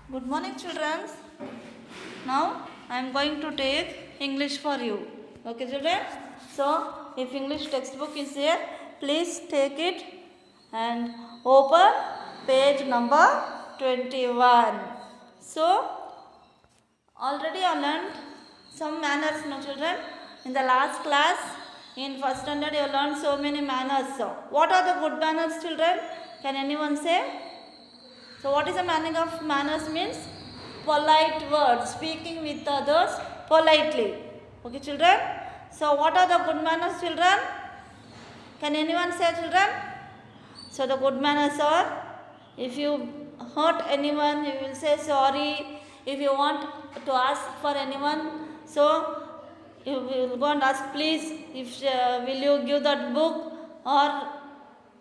Good morning, children. Now I am going to take English for you. Okay, children? So, if English textbook is here, please take it and open page number 21. So, already I learned some manners, no children? In the last class, in first standard, you learned so many manners. So, what are the good manners, children? Can anyone say? So what is the meaning of manners means? Polite words, speaking with others politely. Okay, children? So what are the good manners, children? Can anyone say, children? So the good manners are, if you hurt anyone, you will say sorry. If you want to ask for anyone, so you will go and ask, please, if will you give that book, or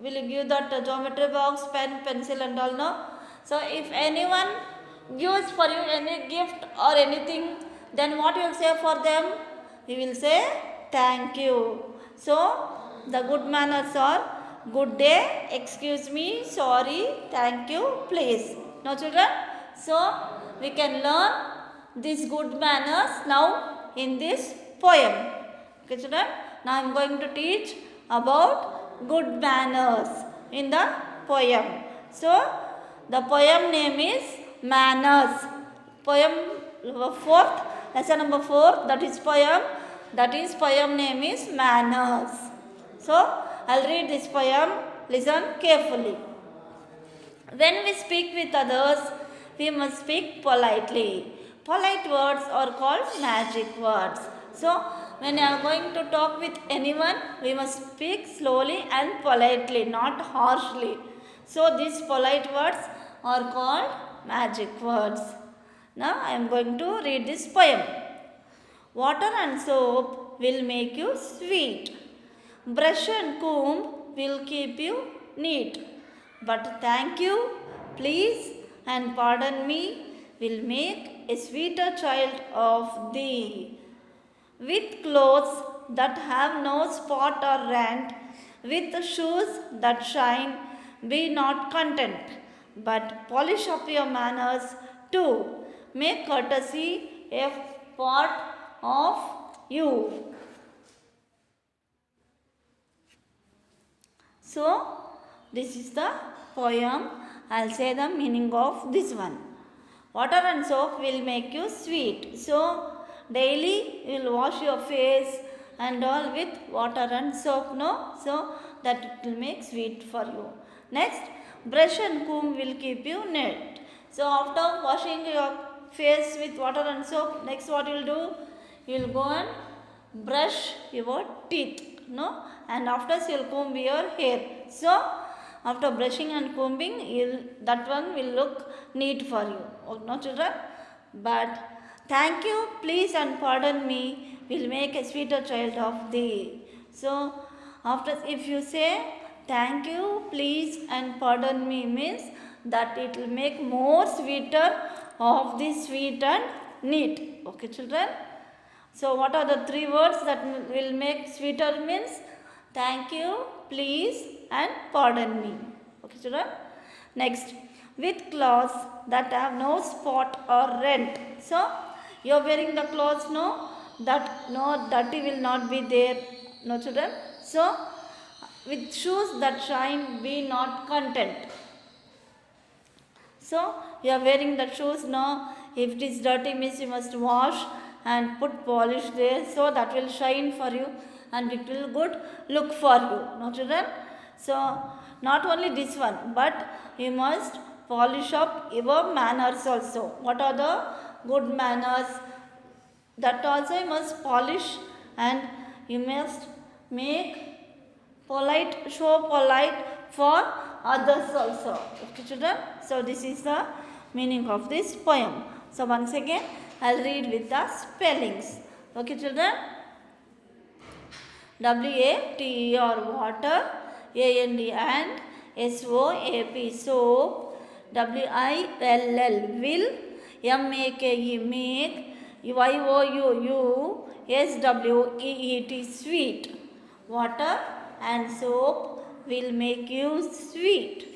will you give that geometry box, pen, pencil and all, no? So if anyone gives for you any gift or anything, then what you will say for them? You will say thank you. So the good manners are good day, excuse me, sorry, thank you, please. Now children, so we can learn these good manners now in this poem. Okay children, now I am going to teach about good manners in the poem. So the poem name is Manners. Poem fourth, lesson number 4, that is poem name is Manners. So I'll read this poem, listen carefully. When we speak with others, we must speak politely. Polite words are called magic words. So, when you are going to talk with anyone, we must speak slowly and politely, not harshly. So, these polite words are called magic words. Now, I am going to read this poem. Water and soap will make you sweet. Brush and comb will keep you neat. But thank you, please, and pardon me will make a sweeter child of thee. With clothes that have no spot or rent, with shoes that shine, be not content, but polish up your manners too. Make courtesy a part of you. So, this is the poem. I'll say the meaning of this one. Water and soap will make you sweet. So, daily you will wash your face and all with water and soap, no? So, that it will make sweet for you. Next, brush and comb will keep you neat. So, after washing your face with water and soap, next what you will do? You will go and brush your teeth, no? And after you will comb your hair. So, after brushing and combing, that one will look neat for you. No children? But thank you, please and pardon me will make a sweeter child of thee. So, after if you say thank you, please and pardon me means that it will make more sweeter of the sweet and neat. Okay children? So what are the 3 words that will make sweeter means? Thank you, please and pardon me. Okay children? Next, with clothes that have no spot or rent. So you are wearing the clothes, no? That no dirty will not be there, no children? So with shoes that shine, be not content. So you are wearing the shoes, no? If it is dirty means you must wash and put polish there, so that will shine for you and it will good look for you, no children? So not only this one, but you must polish up your manners also. What are the good manners? That also you must polish and you must make polite, show polite for others also. Okay children? So this is the meaning of this poem. So once again I'll read with the spellings. Okay children? WATER water, AND and SOAP soap, WILL will, MAKE make, YOUU SWEET sweet. Water and soap will make you sweet.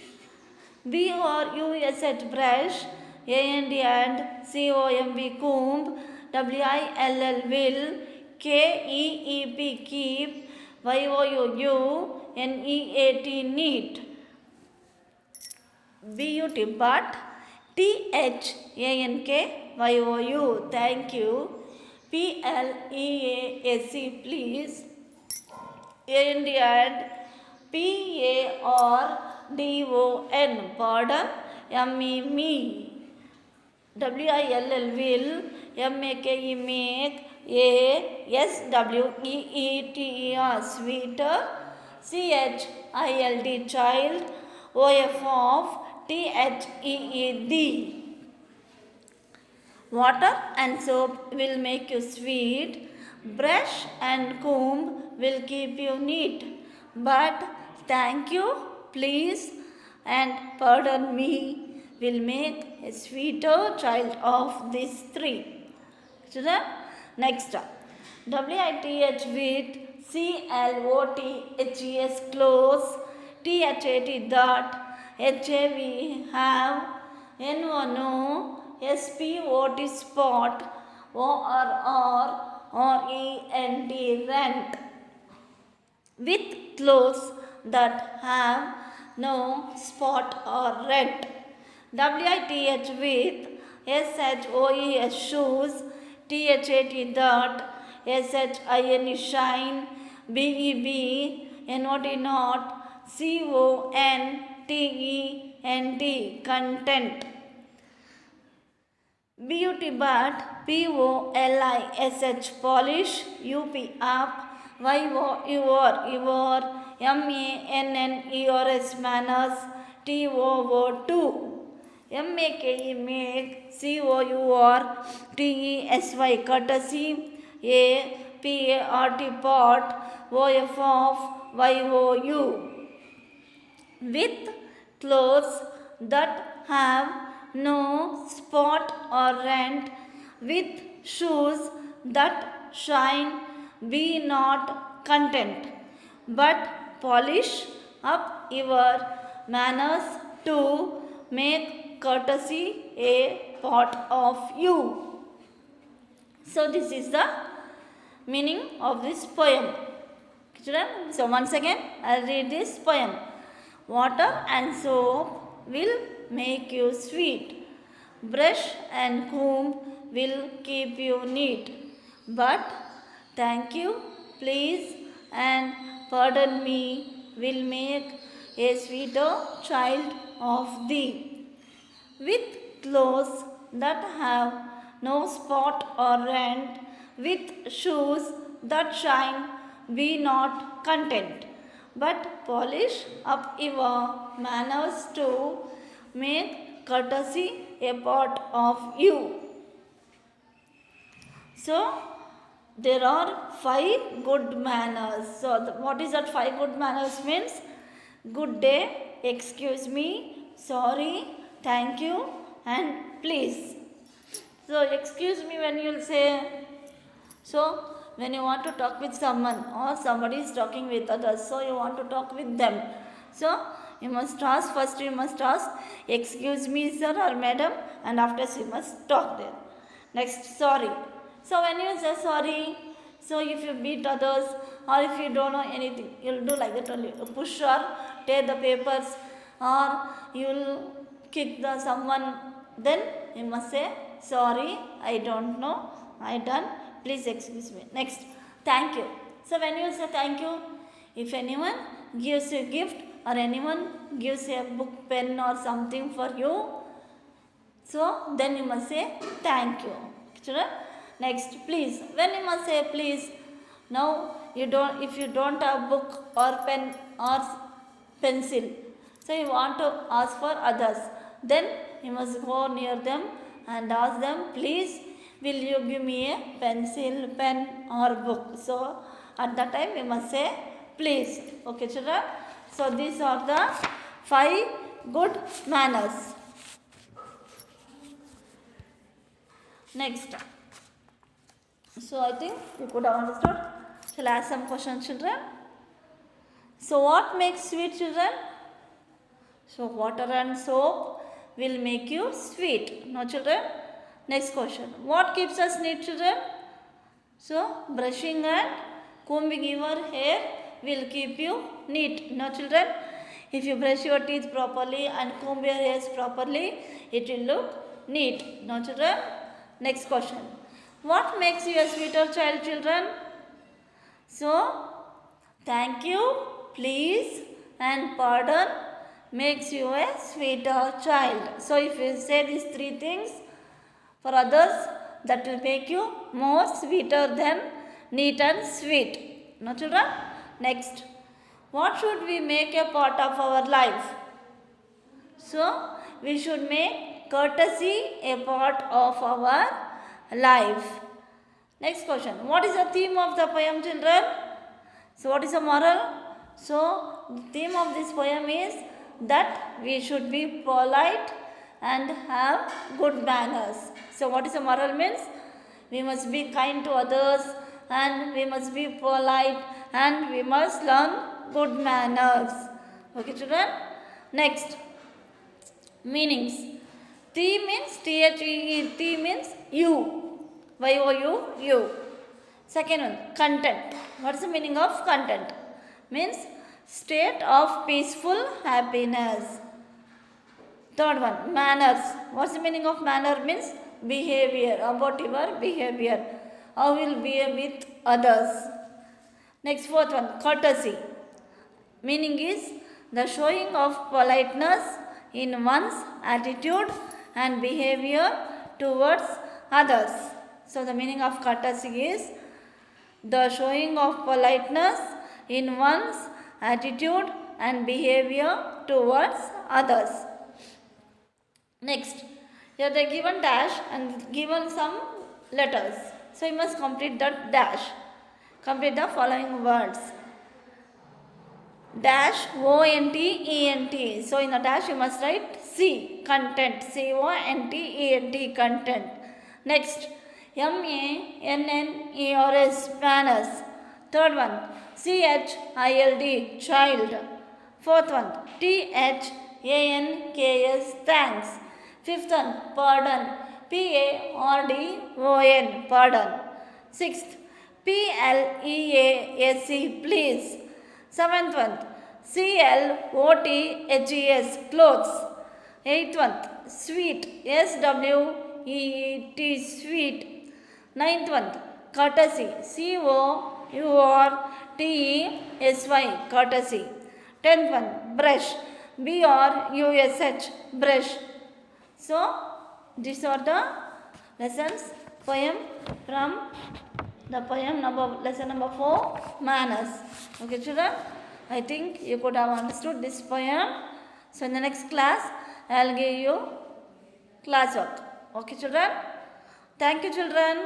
BRUSH brush A-N-D and C-O-M-B, comb. W-I-L-L, will. K-E-E-P, keep. Y-O-U-N-E-A-T, neat. B-U-T, but. T-H-A-N-K-Y-O-U, thank you. P-L-E-A-S-E, please. A-N-D and P-A-R-D-O-N, pardon. M-E, me. W-I-L-L, will. M-A-K-E, make. A-S-W-E-E-T-E-R, sweeter. C-H-I-L-D, child. O-F of T-H-E-E, thee. Water and soap will make you sweet. Brush and comb will keep you neat. But thank you, please, and pardon me will make a sweeter child of these three. Children, next. W-I-T-H with C-L-O-T-H-E-S, close. T-H-A-T, that. H-A-V, have. N-O-No. S-P-O-T, spot. O-R-R, R-E-N-T, rent. With clothes that have no spot or rent. W-I-T-H with S-H-O-E-S, shoes. T-H-A-T, that. S-H-I-N-E, shine. B-E-B, N-O-T, not. C-O-N-T-E-N-T, content. B-U-T, but. P-O-L-I-S-H, polish. U-P, up. Y-O, your. M-A-N-N-E-R-S, manners. T-O-O, to. M-A-K-E, make. C-O-U-R-T-E-S-Y, courtesy. A-P-A-R-T, pot. O-F of Y-O-U. With clothes that have no spot or rent. With shoes that shine, be not content, but polish up your manners to make courtesy a part of you. So this is the meaning of this poem. Children, so once again I'll read this poem. Water and soap will make you sweet. Brush and comb will keep you neat. But thank you, please, and pardon me will make a sweeter child of thee. With clothes that have no spot or rent, with shoes that shine, be not content, but polish up your manners to make courtesy a part of you. So, there are 5 good manners. So, what is that 5 good manners means? Good day, excuse me, sorry, thank you, and please. So, excuse me when you will say, so when you want to talk with someone or somebody is talking with others, so you want to talk with them. So, you must ask, first you must ask, excuse me sir or madam, and after you must talk there. Next, sorry. So, when you say sorry, so if you beat others or if you don't know anything, you will do like that only. Push or tear the papers or you will kick the someone, then you must say, sorry, I don't know, I done, please excuse me. Next, thank you. So, when you say thank you, if anyone gives you a gift or anyone gives you a book, pen or something for you, so then you must say thank you. Children? Next, please. When you must say please, now you don't, if you don't have book or pen or pencil, so you want to ask for others, then you must go near them and ask them, please will you give me a pencil, pen or book. So at that time we must say please. Okay children. So these are the 5 good manners. Next. So I think you could have understood. Shall I ask some questions, children? So what makes sweet, children? So water and soap will make you sweet. No, children? Next question. What keeps us neat, children? So, brushing and combing your hair will keep you neat. No, children? If you brush your teeth properly and comb your hairs properly, it will look neat. No, children? Next question. What makes you a sweeter child, children? So, thank you, please, and pardon makes you a sweeter child. So, if you say these three things for others, that will make you more sweeter than neat and sweet. No, children? Next. What should we make a part of our life? So, we should make courtesy a part of our life. Next question. What is the theme of the poem, children? So, what is the moral? So, the theme of this poem is that we should be polite and have good manners. So, what is the moral means? We must be kind to others and we must be polite and we must learn good manners. Okay, children? Next. Meanings. T means T-H-E-E. T means you. Y-O-U, you. Second one, content. What is the meaning of content? Means state of peaceful happiness. Third one, manners. What's the meaning of manner? Means behavior, about your behavior. How you will behave with others. Next, fourth one, courtesy. Meaning is the showing of politeness in one's attitude and behavior towards others. So, the meaning of courtesy is the showing of politeness in one's attitude and behavior towards others. Next, here they given dash and given some letters. So, you must complete that dash. Complete the following words. Dash O-N-T-E-N-T. So, in the dash you must write C, content. C-O-N-T-E-N-T, content. Next, M-A-N-N-E-R-S, manners. Third one, C-H-I-L-D, child. Fourth one, T-H-A-N-K-S, thanks. Fifth one, pardon. P-A-R-D-O-N, pardon. Sixth, P-L-E-A-S-E, please. Seventh one, C-L-O-T-H-E-S, clothes. Eighth one, sweet, S-W-E-E-T, sweet. Ninth one, courtesy, C-O-U-R-T-E-S-Y, courtesy. Tenth one, brush, B-R-U-S-H, brush. So, these are the lessons, poem from the poem lesson number 4, manners. Okay, children, I think you could have understood this poem. So, in the next class, I will give you class work. Okay, children. Thank you, children.